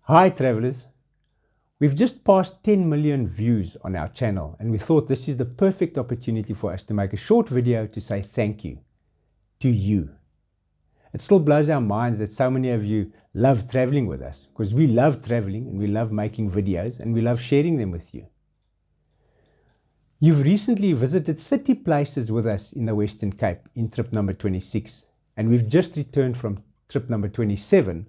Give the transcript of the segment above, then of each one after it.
Hi travelers, we've just passed 10 million views on our channel and we thought this is the perfect opportunity for us to make a short video to say thank you to you. It still blows our minds that so many of you love traveling with us, because we love traveling and we love making videos and we love sharing them with you. You've recently visited 30 places with us in the Western Cape in trip number 26, and we've just returned from trip number 27.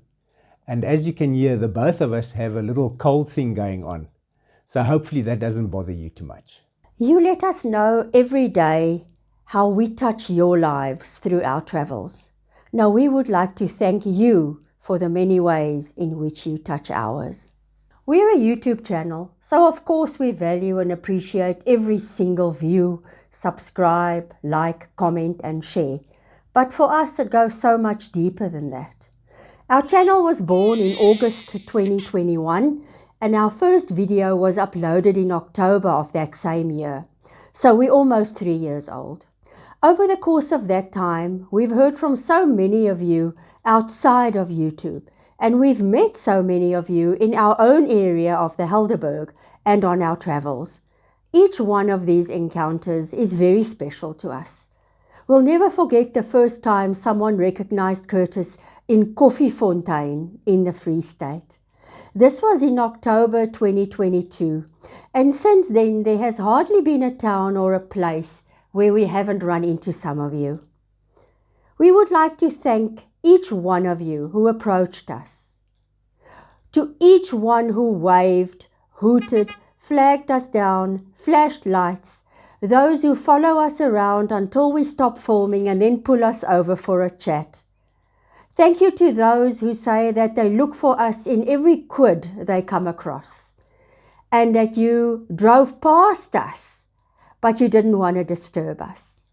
And as you can hear, the both of us have a little cold thing going on. So hopefully that doesn't bother you too much. You let us know every day how we touch your lives through our travels. Now we would like to thank you for the many ways in which you touch ours. We're a YouTube channel, so of course we value and appreciate every single view, subscribe, like, comment and share. But for us it goes so much deeper than that. Our channel was born in August 2021 and our first video was uploaded in October of that same year. So we're almost 3 years old. Over the course of that time, we've heard from so many of you outside of YouTube, and we've met so many of you in our own area of the Helderberg and on our travels. Each one of these encounters is very special to us. We'll never forget the first time someone recognized Curtis in Koffiefontein in the Free State. This was in October 2022, and since then there has hardly been a town or a place where we haven't run into some of you. We would like to thank each one of you who approached us. To each one who waved, hooted, flagged us down, flashed lights, those who follow us around until we stop filming and then pull us over for a chat. Thank you to those who say that they look for us in every quid they come across, and that you drove past us, but you didn't want to disturb us.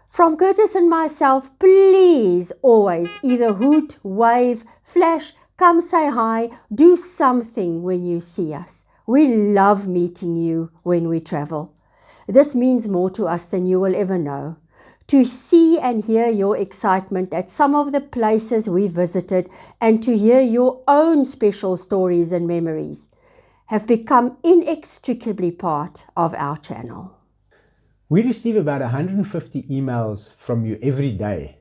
From Curtis and myself, please always either hoot, wave, flash, come say hi, do something when you see us. We love meeting you when we travel. This means more to us than you will ever know. To see and hear your excitement at some of the places we visited and to hear your own special stories and memories have become inextricably part of our channel. We receive about 150 emails from you every day,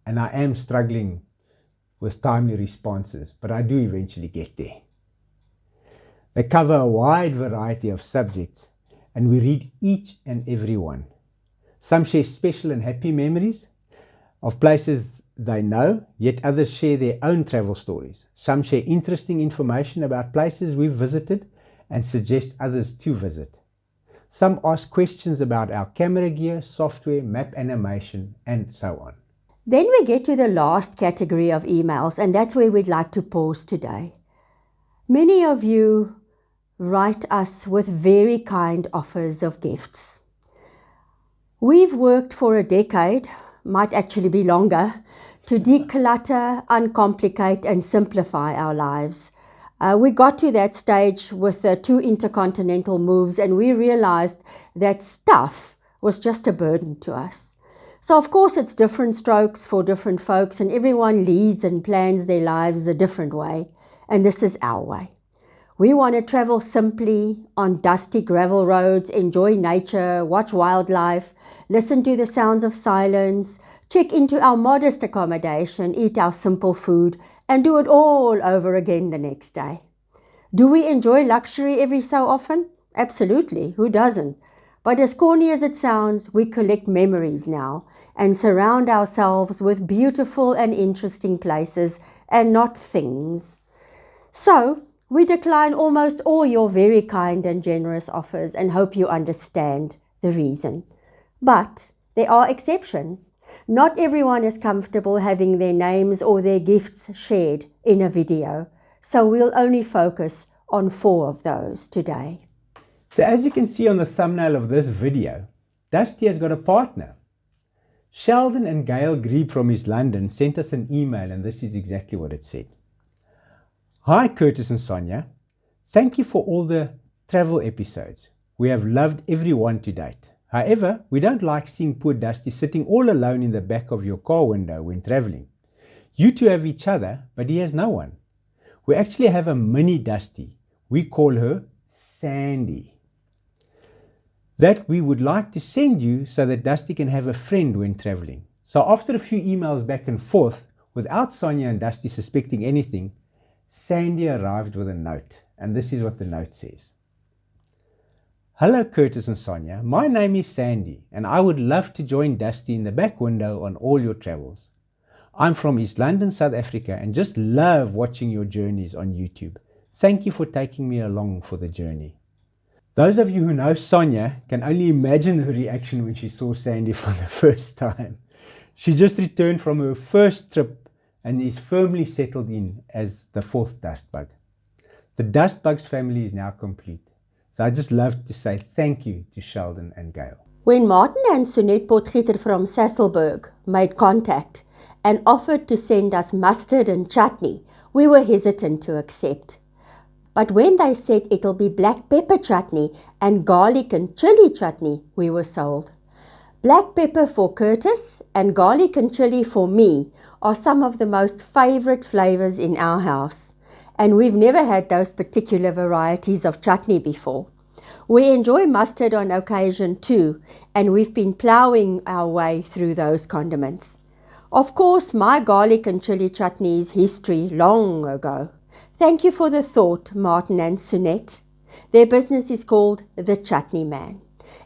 and I am struggling with timely responses, but I do eventually get there. They cover a wide variety of subjects, and we read each and every one. Some share special and happy memories of places they know, yet others share their own travel stories. Some share interesting information about places we've visited and suggest others to visit. Some ask questions about our camera gear, software, map animation, and so on. Then we get to the last category of emails, and that's where we'd like to pause today. Many of you write us with very kind offers of gifts. We've worked for a decade, might actually be longer, to declutter, uncomplicate and simplify our lives. We got to that stage with 2 intercontinental moves, and we realized that stuff was just a burden to us. So of course it's different strokes for different folks, and everyone leads and plans their lives a different way, and this is our way. We want to travel simply on dusty gravel roads, enjoy nature, watch wildlife, listen to the sounds of silence, check into our modest accommodation, eat our simple food, and do it all over again the next day. Do we enjoy luxury every so often? Absolutely, who doesn't? But as corny as it sounds, we collect memories now and surround ourselves with beautiful and interesting places and not things. So, we decline almost all your very kind and generous offers and hope you understand the reason. But there are exceptions. Not everyone is comfortable having their names or their gifts shared in a video, so we'll only focus on 4 of those today. So as you can see on the thumbnail of this video, Dusty has got a partner. Sheldon and Gail Grieb from East London sent us an email, and this is exactly what it said. Hi Curtis and Sonia, thank you for all the travel episodes. We have loved every one to date. However, we don't like seeing poor Dusty sitting all alone in the back of your car window when traveling. You two have each other, but he has no one. We actually have a mini Dusty. We call her Sandy, that we would like to send you so that Dusty can have a friend when traveling. So after a few emails back and forth, without Sonia and Dusty suspecting anything, Sandy arrived with a note, and this is what the note says. Hello Curtis and Sonia, my name is Sandy and I would love to join Dusty in the back window on all your travels. I'm from East London, South Africa and just love watching your journeys on YouTube. Thank you for taking me along for the journey. Those of you who know Sonia can only imagine her reaction when she saw Sandy for the first time. She just returned from her first trip and is firmly settled in as the fourth dust bug. The Dust Bugs family is now complete. So I just love to say thank you to Sheldon and Gail. When Martin and Sunette Potgieter from Sasolburg made contact and offered to send us mustard and chutney, we were hesitant to accept. But when they said it'll be black pepper chutney and garlic and chili chutney, we were sold. Black pepper for Curtis and garlic and chili for me are some of the most favorite flavors in our house. And we've never had those particular varieties of chutney before. We enjoy mustard on occasion too, and we've been ploughing our way through those condiments. Of course, my garlic and chili chutney is history long ago. Thank you for the thought, Martin and Sunette. Their business is called The Chutney Man.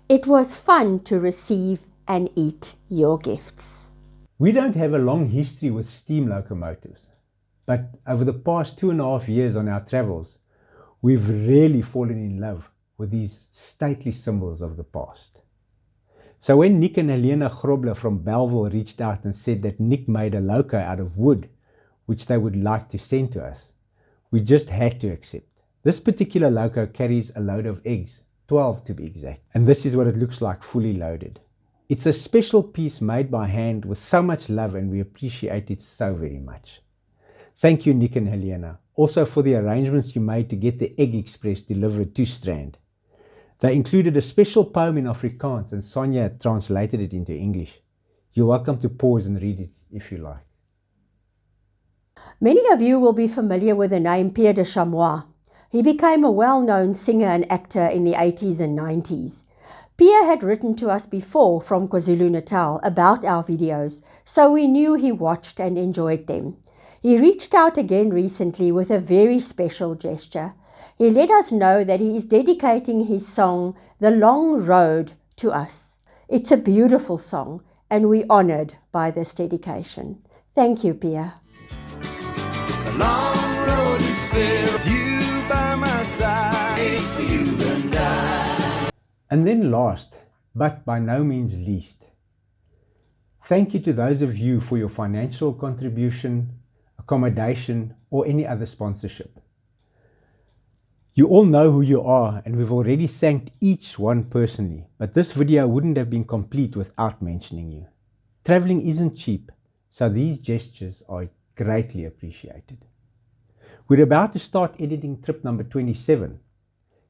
It was fun to receive and eat your gifts. We don't have a long history with steam locomotives. But over the past 2.5 years on our travels, we've really fallen in love with these stately symbols of the past. So when Nick and Helena Grobler from Bellville reached out and said that Nick made a loco out of wood, which they would like to send to us, we just had to accept. This particular loco carries a load of eggs, 12 to be exact, and this is what it looks like fully loaded. It's a special piece made by hand with so much love and we appreciate it so very much. Thank you, Nick and Helena, also for the arrangements you made to get the Egg Express delivered to Strand. They included a special poem in Afrikaans and Sonia translated it into English. You're welcome to pause and read it if you like. Many of you will be familiar with the name Pierre de Chamois. He became a well-known singer and actor in the 80s and 90s. Pierre had written to us before from KwaZulu-Natal about our videos, so we knew he watched and enjoyed them. He reached out again recently with a very special gesture. He let us know that he is dedicating his song, The Long Road, to us. It's a beautiful song and we're honored by this dedication. Thank you, Pierre. The long road is filled, you by my side, it's for you and I. And then last, but by no means least, thank you to those of you for your financial contribution, accommodation, or any other sponsorship. You all know who you are and we've already thanked each one personally, but this video wouldn't have been complete without mentioning you. Traveling isn't cheap, so these gestures are greatly appreciated. We're about to start editing trip number 27.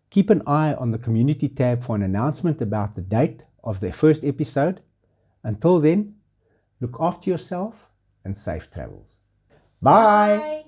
Keep an eye on the community tab for an announcement about the date of the first episode. Until then, look after yourself and safe travels. Bye.